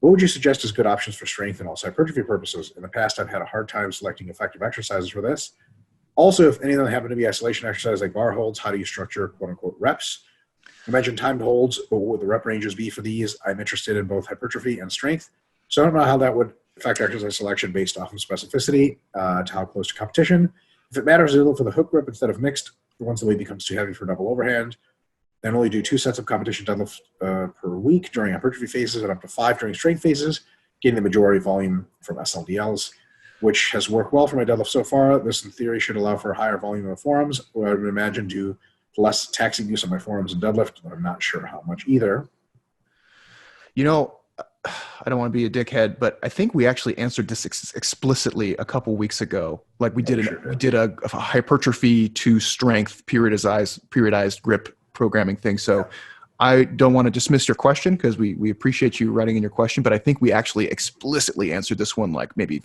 what would you suggest as good options for strength and also hypertrophy purposes? In the past, I've had a hard time selecting effective exercises for this. Also, if any of them happen to be isolation exercises like bar holds, how do you structure quote-unquote reps? You mentioned timed holds, but what would the rep ranges be for these? I'm interested in both hypertrophy and strength, so I don't know how that would affect exercise selection based off of specificity to how close to competition. If it matters a little for the hook grip instead of mixed, once the weight becomes too heavy for double overhand, then only do 2 sets of competition deadlift per week during hypertrophy phases and up to 5 during strength phases, getting the majority volume from SLDLs, which has worked well for my deadlift so far. This, in theory, should allow for a higher volume of forearms, or I would imagine due to less taxing use of my forearms in deadlift, but I'm not sure how much either. You know, I don't want to be a dickhead, but I think we actually answered this explicitly a couple weeks ago. Like we did a hypertrophy to strength periodized grip programming thing. So I don't want to dismiss your question because we appreciate you writing in your question, but I think we actually explicitly answered this one like maybe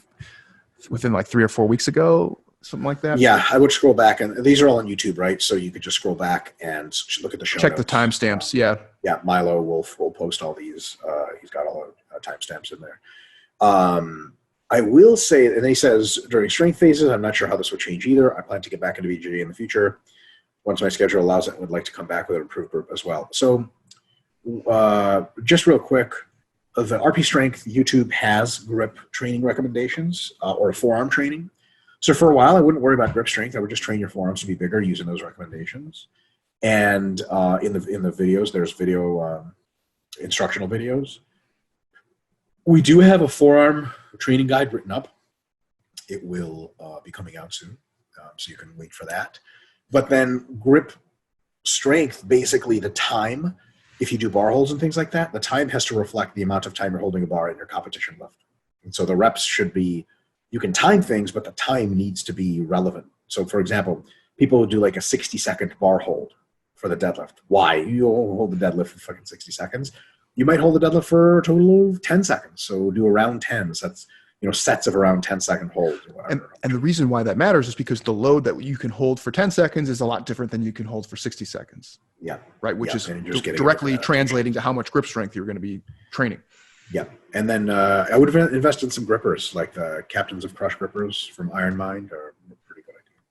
within like 3 or 4 weeks ago, something like that. Yeah, I would scroll back, and these are all on YouTube, right? So you could just scroll back and look at the show Check notes. the timestamps. Yeah. Yeah, Milo will post all these. He's got all the timestamps in there. I will say, and then he says, during strength phases, I'm not sure how this would change either. I plan to get back into BJJ in the future. Once my schedule allows it, I would like to come back with an improved group as well. So just real quick, the RP Strength YouTube has grip training recommendations or forearm training. So for a while, I wouldn't worry about grip strength. I would just train your forearms to be bigger using those recommendations. And in the videos, there's video instructional videos. We do have a forearm training guide written up. It will be coming out soon, so you can wait for that. But then grip strength, basically the time, if you do bar holds and things like that, the time has to reflect the amount of time you're holding a bar in your competition lift. And so the reps should be, you can time things, but the time needs to be relevant. So for example, people who do like a 60-second bar hold for the deadlift. Why? You don't hold the deadlift for fucking 60 seconds. You might hold the deadlift for a total of 10 seconds. So do around 10. So that's, sets of around 10-second holds or whatever. And the reason why that matters is because the load that you can hold for 10 seconds is a lot different than you can hold for 60 seconds. Yeah. Right. Which is just directly translating to how much grip strength you're going to be training. Yeah. And then I would have invested in some grippers, like the Captains of Crush grippers from Iron Mind are a pretty good idea.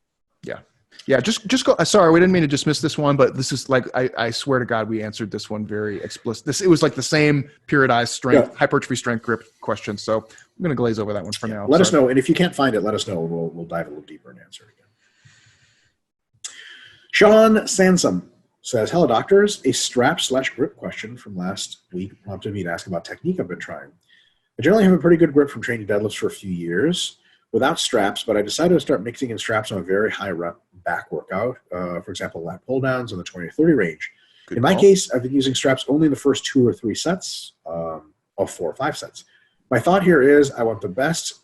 Yeah. Yeah, just go. Sorry, we didn't mean to dismiss this one, but this is like I swear to God, we answered this one very explicit. It was like the same periodized strength, hypertrophy strength grip question. So I'm going to glaze over that one for now. Let us know, and if you can't find it, let us know. We'll dive a little deeper and answer it again. Sean Sansom says, "Hello, doctors. A strap/grip question from last week prompted me to ask about technique I've been trying. I generally have a pretty good grip from training deadlifts for a few years without straps, but I decided to start mixing in straps on a very high rep back workout, for example, lat pull downs in the 20 or 30 range. In my case, I've been using straps only in the first 2 or 3 sets of 4 or 5 sets. My thought here is I want the best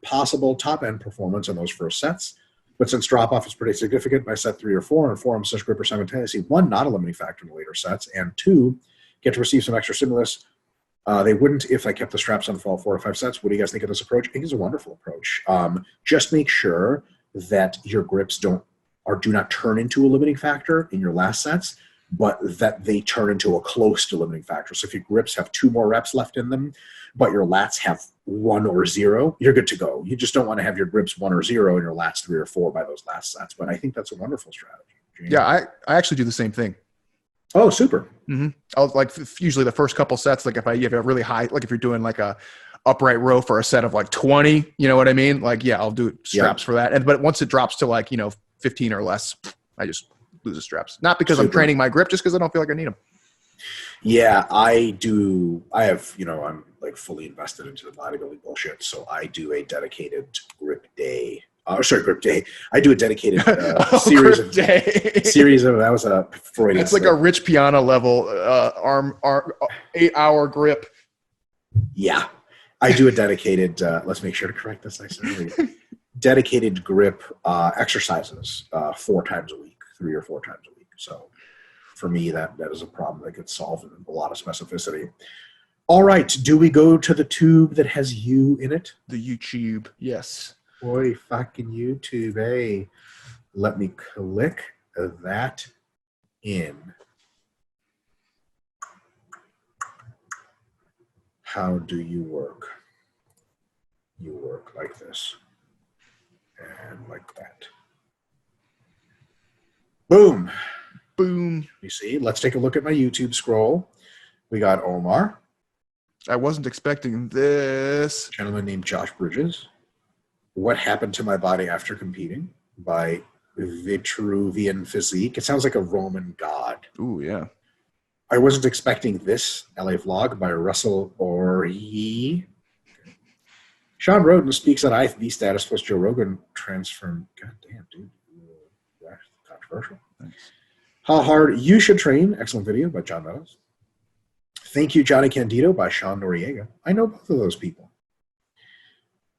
possible top-end performance in those first sets, But since drop-off is pretty significant by set 3 or 4, and 4 such grip are simultaneously, 1, not a limiting factor in the later sets, and 2, get to receive some extra stimulus. They wouldn't if I kept the straps on for all 4 or 5 sets. What do you guys think of this approach? I think it's a wonderful approach. Just make sure that your grips do not turn into a limiting factor in your last sets, but that they turn into a close to limiting factor. So if your grips have 2 more reps left in them, but your lats have 1 or 0, you're good to go. You just don't want to have your grips 1 or 0 and your lats 3 or 4 by those last sets. But I think that's a wonderful strategy. Jamie? Yeah, I actually do the same thing. Oh, super. Mm-hmm. I'll like usually the first couple sets, like if you have a really high, like if you're doing like a upright row for a set of like 20, you know what I mean? Like, yeah, I'll do straps for that. But once it drops to like, 15 or less, I just lose the straps. Not because I'm training my grip, just because I don't feel like I need them. Yeah, I do. I have, I'm like fully invested into the bodybuilding bullshit. So I do a dedicated grip day. Grip day. I do a dedicated series of that was a Freudian. It's like a Rich Piana level arm 8-hour grip. Yeah, I do a dedicated. Let's make sure to correct this. I said earlier. Dedicated grip exercises 4 times a week, 3 or 4 times a week. So for me, that is a problem that gets solved in a lot of specificity. All right, do we go to the tube that has you in it? The YouTube, yes. Boy, fucking YouTube, hey. Let me click that in. How do you work? You work like this. And like that. Boom. Boom. You see, let's take a look at my YouTube scroll. We got Omar. I wasn't expecting this. A gentleman named Josh Bridges. What Happened to My Body After Competing by Vitruvian Physique. It sounds like a Roman god. Ooh, yeah. I wasn't expecting this. LA Vlog by Russell Oree. Sean Roden speaks on IFB status plus Joe Rogan transform. God damn, dude. That's controversial. Thanks. How Hard You Should Train. Excellent video by John Meadows. Thank You, Johnny Candido by Sean Noriega. I know both of those people.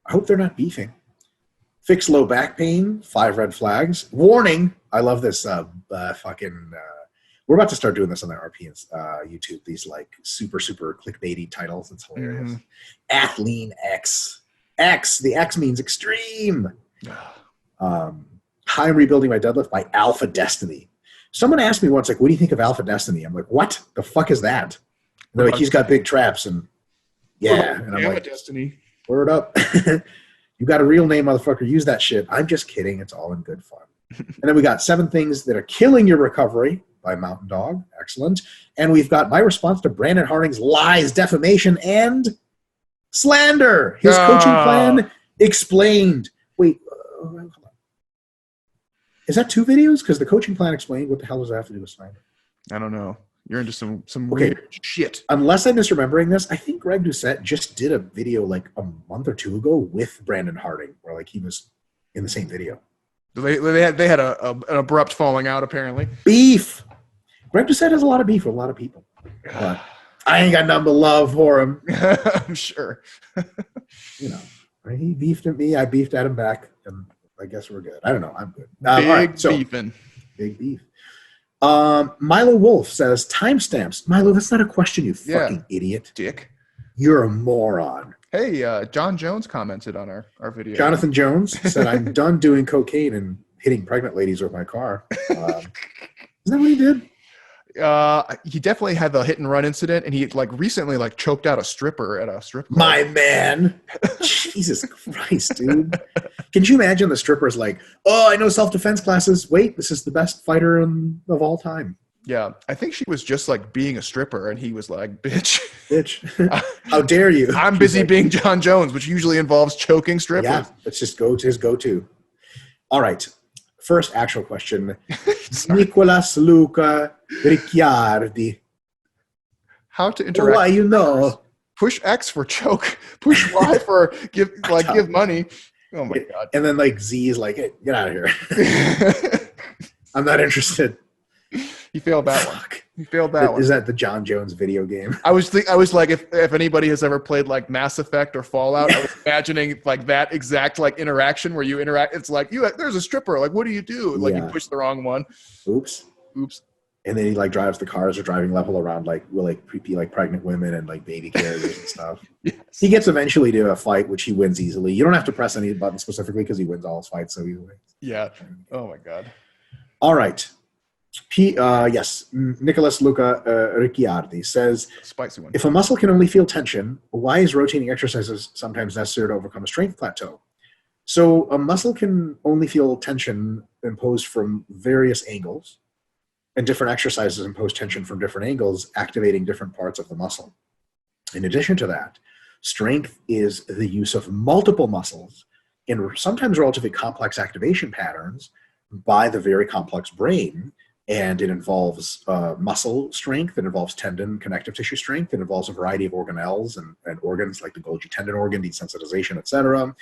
I hope they're not beefing. Fix Low Back Pain. 5 Red Flags. Warning. I love this we're about to start doing this on the RP YouTube. These like super, super clickbaity titles. It's hilarious. Mm-hmm. Athlean X. X. The X means extreme. High Rebuilding My Deadlift by Alpha Destiny. Someone asked me once, like, what do you think of Alpha Destiny? I'm like, what the fuck is that? And they're like, he's got big traps. And yeah. And I'm like, Destiny. Word up. You got a real name, motherfucker. Use that shit. I'm just kidding. It's all in good fun. And then we got 7 Things That Are Killing Your Recovery by Mountain Dog. Excellent. And we've got my response to Brandon Harding's lies, defamation, and slander. His coaching plan explained. Wait, hold on. Is that 2 videos? Because the coaching plan explained. What the hell does that have to do with slander? I don't know. You're into some weird shit. Unless I'm misremembering this, I think Greg Doucette just did a video like a month or 2 ago with Brandon Harding, where like he was in the same video. They had an abrupt falling out, apparently. Beef. Greg Doucette has a lot of beef with a lot of people. But I ain't got nothing but love for him. I'm sure. He beefed at me. I beefed at him back. And I guess we're good. I don't know. I'm good. Beefing. Big beef. Milo Wolf says, timestamps. Milo, that's not a question, you fucking idiot. Dick. You're a moron. Hey, John Jones commented on our video. Jonathan Jones said, I'm done doing cocaine and hitting pregnant ladies with my car. Isn't that what he did? He definitely had the hit and run incident, and he recently choked out a stripper at a strip club. My man. Jesus Christ, dude. Can you imagine the stripper's like, oh, I know self-defense classes. Wait, this is the best fighter of all time. Yeah, I think she was just being a stripper, and he was like, bitch. How dare you? I'm busy being John Jones, which usually involves choking strippers. Yeah, let's just go to his go-to. All right. First actual question. Nicolas Luca Ricciardi. How to interact? Why you know? Push X for choke. Push Y for give money. Oh my god. And then Z is like, hey, get out of here. I'm not interested. You failed that one. You failed that one. Is that the John Jones video game? I was like, if anybody has ever played like Mass Effect or Fallout, I was imagining like that exact like interaction where you interact. It's like there's a stripper. Like, what do you do? Like, you push the wrong one. Oops. And then he like drives the cars or driving level around like creepy like pregnant women and like baby carriers and stuff. Yes. He gets eventually to a fight which he wins easily. You don't have to press any button specifically because he wins all his fights so easily. Yeah. Oh my god. All right. Yes, Nicholas Luca Ricciardi says, spicy one. If a muscle can only feel tension, why is rotating exercises sometimes necessary to overcome a strength plateau? So a muscle can only feel tension imposed from various angles, and different exercises impose tension from different angles, activating different parts of the muscle. In addition to that, strength is the use of multiple muscles in sometimes relatively complex activation patterns by the very complex brain. And it involves muscle strength, it involves tendon, connective tissue strength, it involves a variety of organelles and organs like the Golgi tendon organ, desensitization, etc.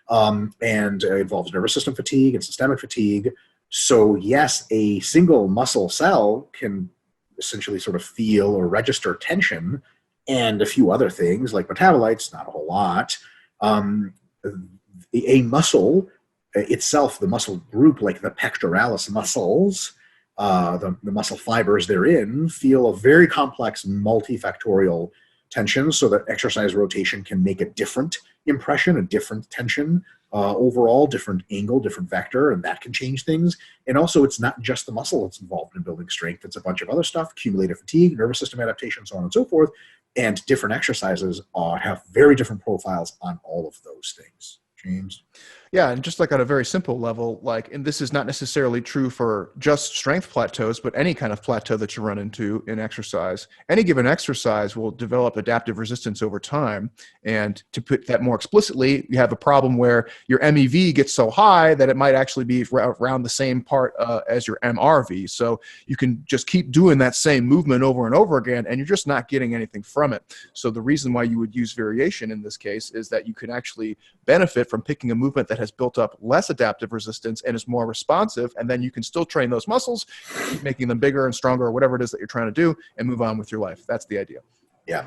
And it involves nervous system fatigue and systemic fatigue. So yes, a single muscle cell can essentially sort of feel or register tension and a few other things like metabolites, not a whole lot. A muscle itself, the muscle group like the pectoralis muscles, the muscle fibers therein feel a very complex multifactorial tension so that exercise rotation can make a different impression, a different tension, overall, different angle, different vector, and that can change things. And also it's not just the muscle that's involved in building strength, it's a bunch of other stuff, cumulative fatigue, nervous system adaptation, so on and so forth. And different exercises have very different profiles on all of those things. James? Yeah, and just like on a very simple level, like, and this is not necessarily true for just strength plateaus, but any kind of plateau that you run into in exercise. Any given exercise will develop adaptive resistance over time. And to put that more explicitly, you have a problem where your MEV gets so high that it might actually be around the same part as your MRV. So you can just keep doing that same movement over and over again, and you're just not getting anything from it. So the reason why you would use variation in this case is that you can actually benefit from picking a movement that has built up less adaptive resistance and is more responsive, and then you can still train those muscles, keep making them bigger and stronger, or whatever it is that you're trying to do, and move on with your life. That's the idea. Yeah.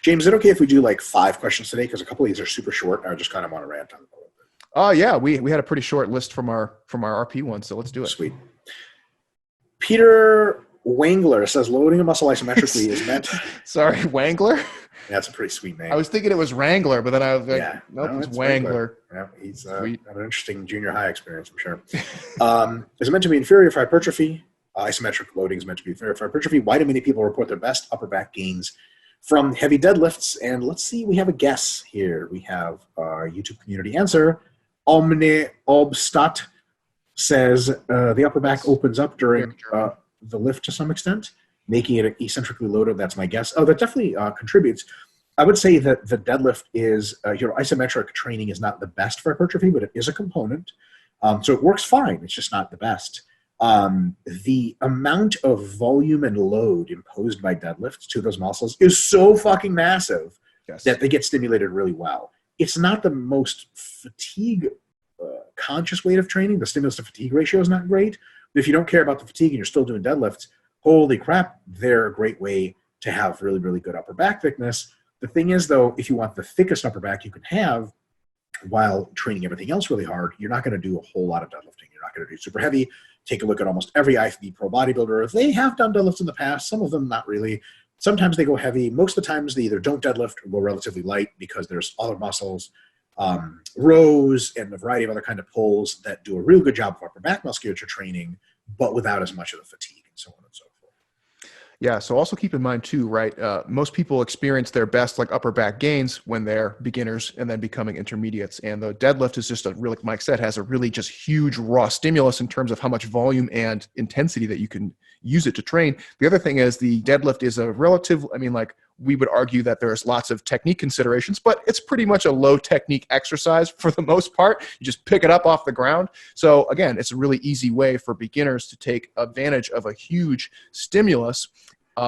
James, is it okay if we do like 5 questions today? Because a couple of these are super short. I just kind of want to rant on them a little bit. Yeah, we had a pretty short list from our RP one, so let's do it. Sweet. Peter Wangler says loading a muscle isometrically is meant. Sorry, Wangler? That's a pretty sweet name. I was thinking it was Wrangler, but then I was like, nope, it's Wangler. Yeah, he's had an interesting junior high experience, I'm sure. Is it meant to be inferior for hypertrophy? Isometric loading is meant to be inferior for hypertrophy. Why do many people report their best upper back gains from heavy deadlifts? And let's see, we have a guess here. We have our YouTube community answer. Omne Obstat says the upper back opens up during the lift to some extent, making it eccentrically loaded. That's my guess. Oh, that definitely contributes. I would say that the deadlift is, isometric training is not the best for hypertrophy, but it is a component. So it works fine. It's just not the best. The amount of volume and load imposed by deadlifts to those muscles is so fucking massive that they get stimulated really well. It's not the most fatigue conscious weight of training. The stimulus to fatigue ratio is not great. But if you don't care about the fatigue and you're still doing deadlifts, holy crap, they're a great way to have really, really good upper back thickness. The thing is, though, if you want the thickest upper back you can have while training everything else really hard, you're not going to do a whole lot of deadlifting. You're not going to do super heavy. Take a look at almost every IFB pro bodybuilder. They have done deadlifts in the past. Some of them not really. Sometimes they go heavy. Most of the times they either don't deadlift or go relatively light because there's other muscles, rows, and a variety of other kind of pulls that do a real good job of upper back musculature training, but without as much of the fatigue and so on and so forth. Yeah, so also keep in mind too, right? Most people experience their best like upper back gains when they're beginners and then becoming intermediates. And the deadlift is just like Mike said, has a really just huge raw stimulus in terms of how much volume and intensity that you can use it to train. The other thing is the deadlift is a relative, we would argue that there's lots of technique considerations, but it's pretty much a low technique exercise for the most part. You just pick it up off the ground. So again, it's a really easy way for beginners to take advantage of a huge stimulus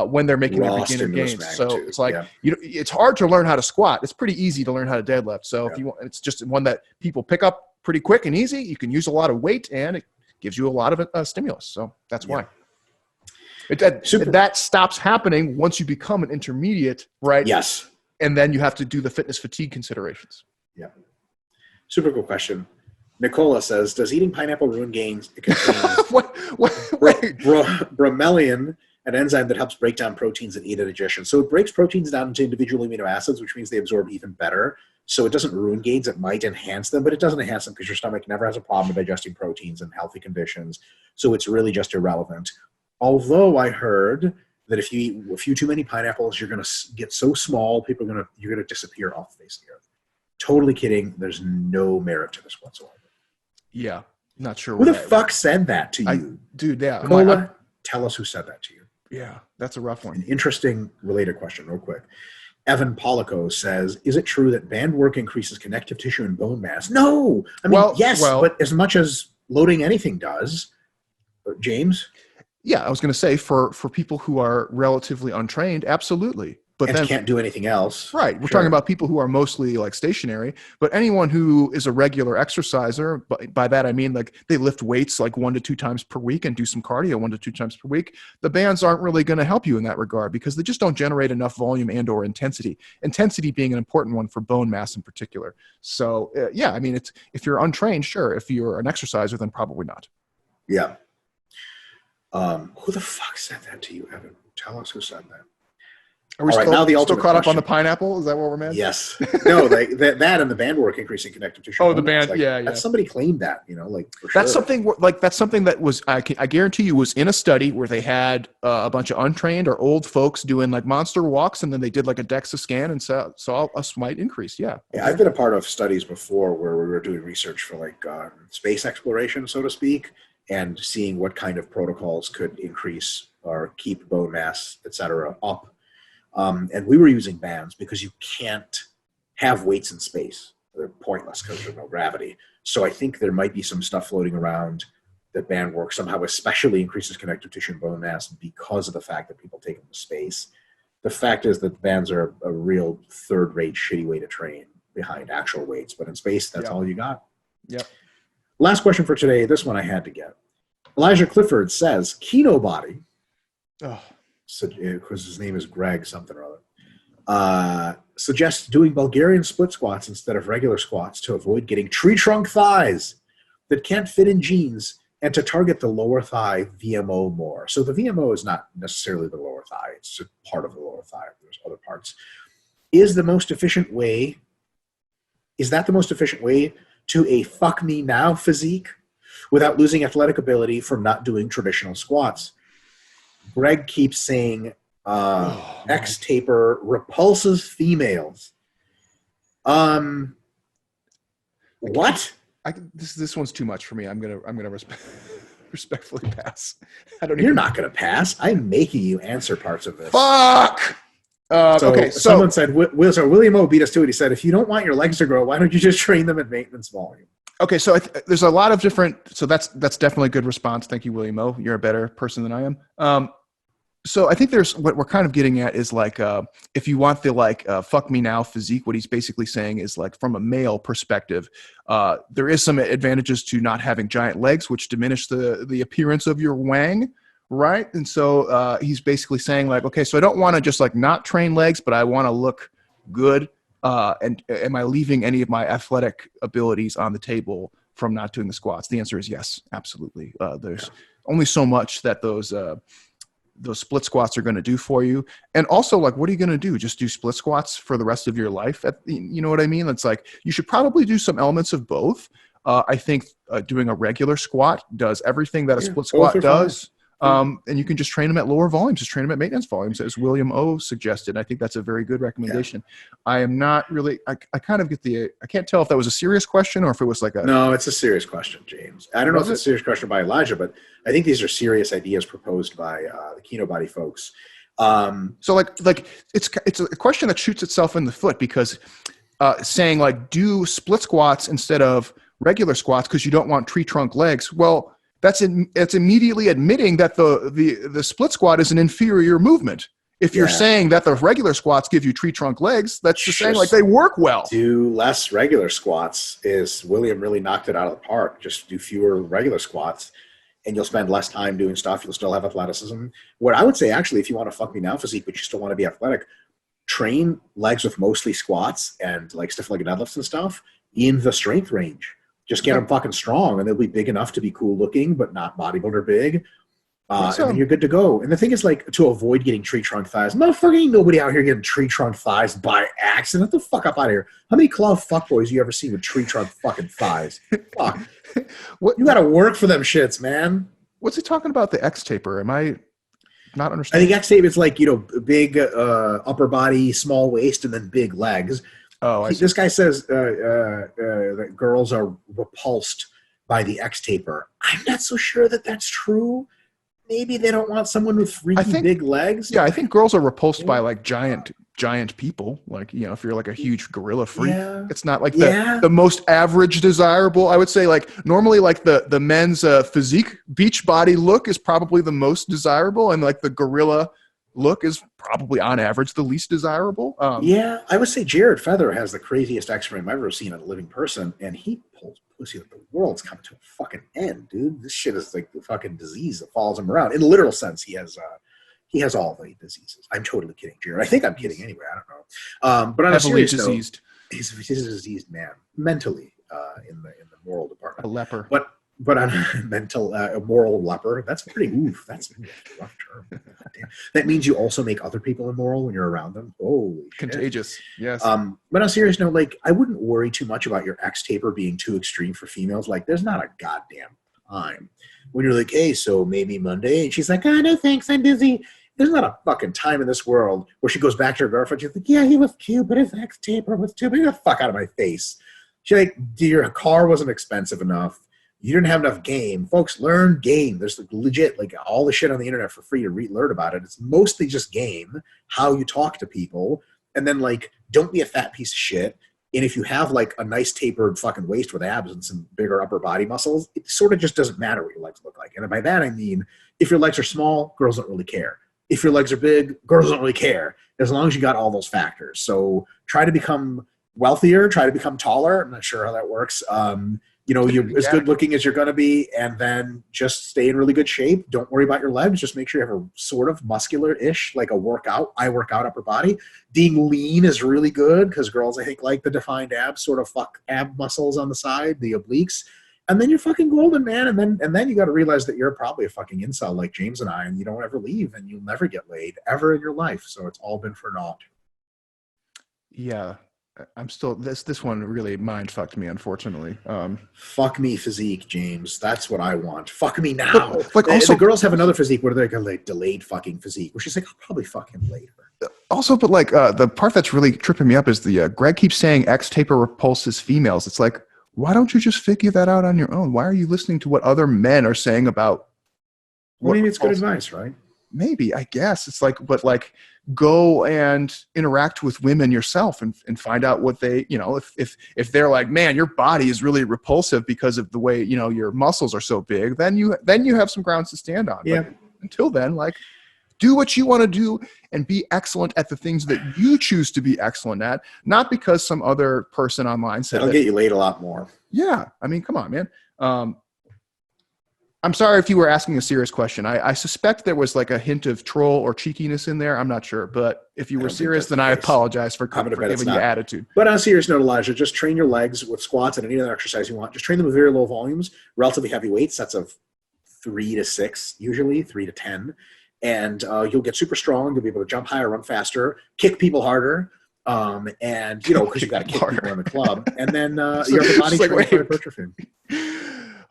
when they're making their beginner gains. So it's like, it's hard to learn how to squat. It's pretty easy to learn how to deadlift. So if you want, it's just one that people pick up pretty quick and easy. You can use a lot of weight and it gives you a lot of stimulus. So that's why. That stops happening once you become an intermediate, right? Yes. And then you have to do the fitness fatigue considerations. Yeah. Super cool question. Nicola says, does eating pineapple ruin gains? It contains bromelain, an enzyme that helps break down proteins and aid digestion. So it breaks proteins down into individual amino acids, which means they absorb even better. So it doesn't ruin gains. It might enhance them, but it doesn't enhance them because your stomach never has a problem digesting proteins in healthy conditions. So it's really just irrelevant. Although I heard that if you eat a few too many pineapples, you're going to get so small, you're going to disappear off the face of the earth. Totally kidding. There's no merit to this whatsoever. Yeah, not sure. Who the fuck said that to you? Dude, yeah. Nicola, tell us who said that to you. Yeah, that's a rough one. An interesting related question, real quick. Evan Polico says, is it true that band work increases connective tissue and bone mass? No. I mean, yes, but as much as loading anything does. James? Yeah, I was going to say for people who are relatively untrained, absolutely. But and then can't do anything else. Right. We're talking about people who are mostly like stationary, but anyone who is a regular exerciser, by that I mean like they lift weights like 1 to 2 times per week and do some cardio 1 to 2 times per week. The bands aren't really going to help you in that regard because they just don't generate enough volume and or intensity. Intensity being an important one for bone mass in particular. So yeah, I mean, if you're untrained, sure. If you're an exerciser, then probably not. Yeah. Who the fuck said that to you, Evan? Tell us who said that. Are we still caught up on the pineapple? Is that what we're mad? Yes. No, that and the band work increasing connective tissue. Oh, the band, like, yeah. Somebody claimed that, like for that's sure. That's something that was, I guarantee you, was in a study where they had a bunch of untrained or old folks doing like monster walks, and then they did like a DEXA scan and saw a slight increase. Yeah. Yeah, I've been a part of studies before where we were doing research for like space exploration, so to speak, and seeing what kind of protocols could increase or keep bone mass, et cetera, up. And we were using bands because you can't have weights in space. They're pointless because there's no gravity. So I think there might be some stuff floating around that band work somehow especially increases connective tissue and bone mass because of the fact that people take them to space. The fact is that bands are a real third-rate shitty way to train behind actual weights. But in space, that's all you got. Yep. Last question for today. This one I had to get. Elijah Clifford says, Kino Body. Oh. Because his name is Greg something or other, suggests doing Bulgarian split squats instead of regular squats to avoid getting tree trunk thighs that can't fit in jeans and to target the lower thigh VMO more. So the VMO is not necessarily the lower thigh. It's a part of the lower thigh. There's other parts. Is that the most efficient way to a fuck me now physique without losing athletic ability from not doing traditional squats? Greg keeps saying X taper repulses females. What? This one's too much for me. I'm gonna respectfully pass. You're not gonna pass. I'm making you answer parts of this. Fuck. Okay. So someone said William O beat us to it. He said, if you don't want your legs to grow, why don't you just train them at maintenance volume? Okay, so there's a lot of different. So that's definitely a good response. Thank you, William O. You're a better person than I am. So I think there's what we're kind of getting at is like if you want the fuck me now physique, what he's basically saying is like from a male perspective, there is some advantages to not having giant legs, which diminish the appearance of your wang, right? And so he's basically saying like, okay, so I don't want to just like not train legs, but I want to look good. And am I leaving any of my athletic abilities on the table from not doing the squats? The answer is yes, absolutely. There's only so much that those split squats are going to do for you. And also, like, what are you going to do? Just do split squats for the rest of your life? You know what I mean? It's like you should probably do some elements of both. I think doing a regular squat does everything that a split squat does. And you can just train them at lower volumes, just train them at maintenance volumes, as William O suggested. I think that's a very good recommendation. Yeah. I am not really, I kind of get I can't tell if that was a serious question or if it was like No, it's a serious question, James. I don't know if it's a serious question by Elijah, but I think these are serious ideas proposed by the Kino Body folks. So like it's a question that shoots itself in the foot because saying like do split squats instead of regular squats because you don't want tree trunk legs. Well, it's immediately admitting that the split squat is an inferior movement. If you're saying that the regular squats give you tree trunk legs, that's just saying like they work well. Do less regular squats. William really knocked it out of the park. Just do fewer regular squats. and you'll spend less time doing stuff. You'll still have athleticism. What I would say, actually, if you want to fuck me now physique, but you still want to be athletic, train legs with mostly squats and like stiff legged deadlifts and stuff in the strength range. Just get them fucking strong, and they'll be big enough to be cool looking, but not bodybuilder big. And then you're good to go. And the thing is, like, to avoid getting tree trunk thighs, motherfucking nobody out here getting tree trunk thighs by accident. Get the fuck up out of here. How many club fuckboys you ever seen with tree trunk fucking thighs? Fuck. You got to work for them shits, man. What's he talking about? The X taper? Am I not I understanding? think X tape is like, big upper body, small waist, and then big legs. Oh, This guy says that girls are repulsed by the X taper. I'm not so sure that that's true. Maybe they don't want someone with freaky big legs. Yeah, I think girls are repulsed by like giant people. Like, if you're like a huge gorilla freak, it's not like the most average desirable. I would say like normally like the men's physique beach body look is probably the most desirable, and like the gorilla look is probably on average the least desirable. I would say Jared Feather has the craziest X-frame I've ever seen in a living person, and he pulls pussy that the world's coming to a fucking end, dude. This shit is like the fucking disease that follows him around. In the literal sense, he has all the diseases. I'm totally kidding, Jared. I think I'm kidding anyway. I don't know. But on a serious diseased. Note, he's a diseased man mentally in the moral department. A leper. But on a moral leper, that's pretty oof. That's a rough term. Damn. That means you also make other people immoral when you're around them. Holy contagious, shit. yes. But on a serious note, like, I wouldn't worry too much about your X taper being too extreme for females. Like, there's not a goddamn time when you're like, hey, so maybe Monday, and she's like, oh no, thanks, I'm busy. There's not a fucking time in this world where she goes back to her girlfriend. She's like, yeah, he was cute, but his X taper was too big. Get the fuck out of my face. She's like, your car wasn't expensive enough. You didn't have enough game. Folks, learn game. There's legit, like, all the shit on the internet for free to learn about it. It's mostly just game, how you talk to people. And then, like, don't be a fat piece of shit. And if you have, like, a nice tapered fucking waist with abs and some bigger upper body muscles, it sort of just doesn't matter what your legs look like. And by that, I mean, if your legs are small, girls don't really care. If your legs are big, girls don't really care, as long as you got all those factors. So try to become wealthier, try to become taller. I'm not sure how that works. You're as good looking as you're going to be, and then just stay in really good shape. Don't worry about your legs. Just make sure you have a sort of muscular-ish, like a workout. I work out upper body. Being lean is really good because girls, I think, like the defined abs, sort of fuck ab muscles on the side, the obliques. And then you're fucking golden, man. And then you got to realize that you're probably a fucking incel like James and I, and you don't ever leave, and you'll never get laid ever in your life. So it's all been for naught. Yeah. I'm still this one really mind fucked me, unfortunately. Fuck me physique, James. That's what I want. Fuck me now. Like, also, the girls have another physique where they're like delayed fucking physique, where she's like, I'll probably fuck him later. Also, but like the part that's really tripping me up is the Greg keeps saying X taper repulses females. It's like, why don't you just figure that out on your own? Why are you listening to what other men are saying about? Well, maybe it's good advice, right? Maybe, I guess it's like, but like, go and interact with women yourself and find out what they, if they're like, man, your body is really repulsive because of the way, your muscles are so big, then you have some grounds to stand on. Yeah. But until then, like, do what you want to do and be excellent at the things that you choose to be excellent at, not because some other person online said that'll get you laid a lot more. Yeah. I mean, come on, man. I'm sorry if you were asking a serious question. I suspect there was like a hint of troll or cheekiness in there. I'm not sure. But if you were serious, then I apologize for giving you attitude. But on a serious note, Elijah, just train your legs with squats and any other exercise you want. Just train them with very low volumes, relatively heavy weights, sets of 3 to 6, usually 3 to 10. And you'll get super strong. You'll be able to jump higher, run faster, kick people harder. And, because you've got to kick people in the club. And then your upper body training for hypertrophy.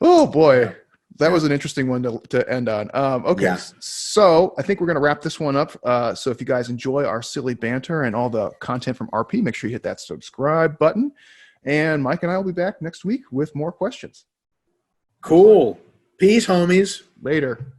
Oh, boy. That was an interesting one to end on. Okay, yeah. So I think we're going to wrap this one up. So if you guys enjoy our silly banter and all the content from RP, make sure you hit that subscribe button. And Mike and I will be back next week with more questions. Cool. Peace, homies. Later.